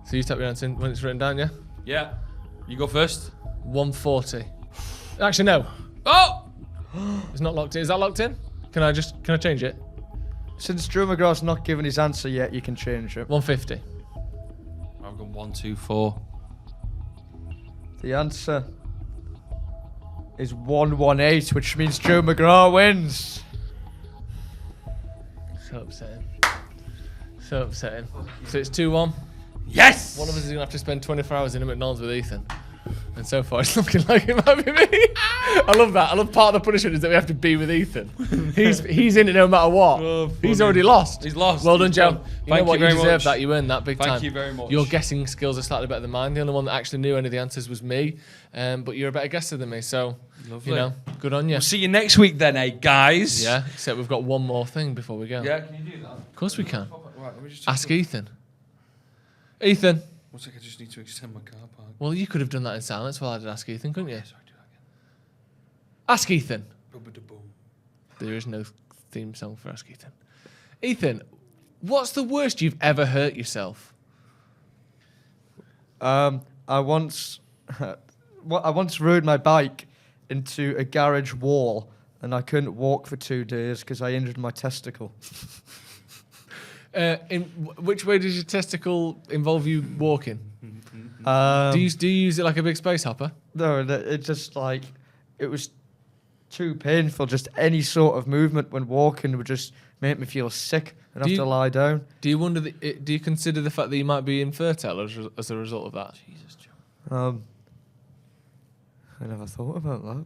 So you type your answer in when it's written down, yeah? Yeah. You go first. 140. Actually, no. Oh! It's not locked in. Is that locked in? Can I change it? Since Drew McGraw's not given his answer yet, you can change it. 150. I've got 1, 2, 4. The answer is 118, which means Joe McGraw wins. So upsetting. So upsetting. So it's 2-1. Yes! One of us is going to have to spend 24 hours in a McDonald's with Ethan. And so far, it's looking like it might be me. I love that. I love part of the punishment is that we have to be with Ethan. He's in it no matter what. Oh, He's funny. already lost. He's lost. Well done, He's Joe. done. You know Thank what? you You very deserve much. that. You earned that big time. Thank you very much. Your guessing skills are slightly better than mine. The only one that actually knew any of the answers was me. But you're a better guesser than me. So, Lovely. you know, good on you. We'll see you next week then, guys? Yeah, except we've got one more thing before we go. Yeah, can you do that? Of course we can. Right, let me just Ask Ethan. Ethan. One second, I just need to extend my car park. Well, you could have done that in silence while I did Ask Ethan, couldn't you? Sorry, do that again. Ask Ethan. Boom. There is no theme song for Ask Ethan. Ethan, what's the worst you've ever hurt yourself? I once rode my bike into a garage wall, and I couldn't walk for 2 days because I injured my testicle. Which way does your testicle involve you walking? Do you use it like a big space hopper? No, it just like it was too painful. Just any sort of movement when walking would just make me feel sick and have to lie down. Do you wonder? Do you consider the fact that you might be infertile as a result of that? Jesus, Joe. I never thought about that.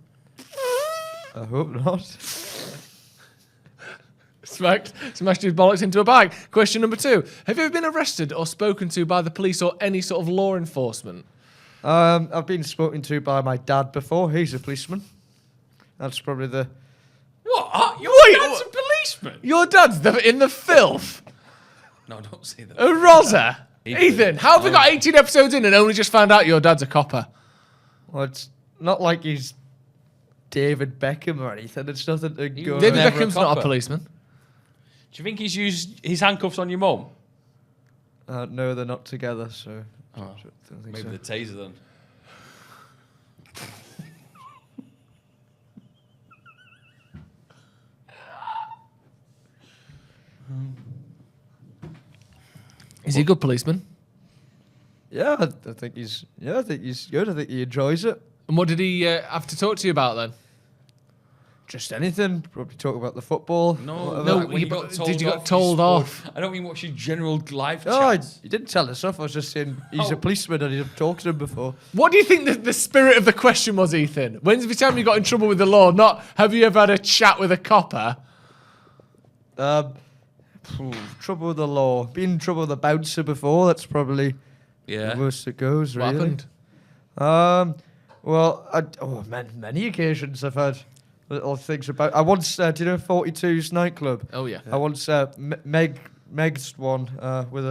I hope not. Smashed his bollocks into a bag. Question number 2. Have you ever been arrested or spoken to by the police or any sort of law enforcement? I've been spoken to by my dad before. He's a policeman. That's probably the... What? Your Wait, dad's what? a policeman? Your dad's in the filth. No, don't say that. A Rosa. Ethan. Ethan, how have we got 18 episodes in and only just found out your dad's a copper? Well, it's not like he's David Beckham or anything. It's nothing to go... David never a Beckham's not a copper. policeman. Do you think he's used his handcuffs on your mum? No, they're not together, so... Oh, don't think maybe so. the taser then. Is he a good policeman? Yeah, I think he's... Yeah, I think he's good. I think he enjoys it. And what did he have to talk to you about then? Just anything. Probably talk about the football. whatever. No, when he- got did you off got told your off? sport. I don't mean what's your general life Oh, chats. he didn't tell us off. I was just saying he's a Oh. policeman and he'd talked to him before. What do you think the spirit of the question was, Ethan? When's the time you got in trouble with the law? Not have you ever had a chat with a copper? Trouble with the law. Been in trouble with a bouncer before. That's probably Yeah. the worst it goes, What really. happened? Well, many occasions I've had little things about. I once, do you know 42's nightclub? Oh yeah. I once Meg's one with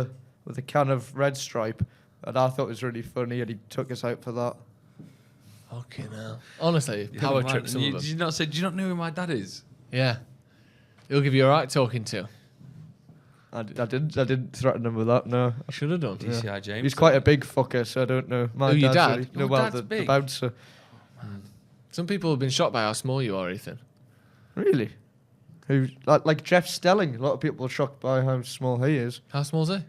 a can of Red Stripe, and I thought it was really funny, and he took us out for that. Okay, now. Honestly, power trip some of Did them. you not say? Do you not know who my dad is? Yeah. He'll give you a right talking to. I didn't threaten him with that. No, Should have done. DCI James. he's quite a big fucker, so I don't know. My Who, your dad's dad? really- no, Your well, dad's the big. bouncer. Some people have been shocked by how small you are, Ethan. Really? Who like Jeff Stelling? A lot of people are shocked by how small he is. How small is he?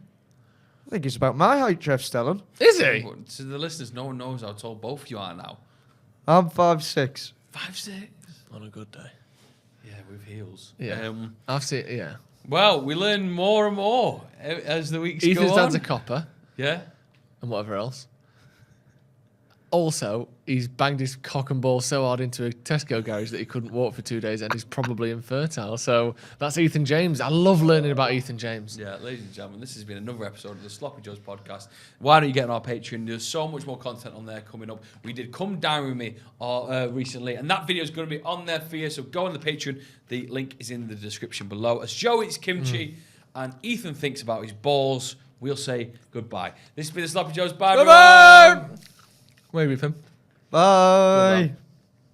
I think he's about my height, Trev Stellon. Is he? But to the listeners, no one knows how tall both of you are now. I'm 5'6". 5'6". On a good day. Yeah, with heels. Yeah. I've seen. Yeah. Well, we learn more and more as the weeks Ethan's go on. dad's a copper Yeah. and whatever else. Also, he's banged his cock and ball so hard into a Tesco garage that he couldn't walk for 2 days, and he's probably infertile. So that's Ethan James. I love learning about Ethan James. Yeah, ladies and gentlemen, this has been another episode of the Sloppy Joes podcast. Why don't you get on our Patreon? There's so much more content on there coming up. We did Come Down With Me recently, and that video is going to be on there for you, so go on the Patreon. The link is in the description below. As Joe eats kimchi and Ethan thinks about his balls, we'll say goodbye. This has been the Sloppy Joes. Bye, Bye-bye! everyone. Wave with him. Bye. Bye-bye.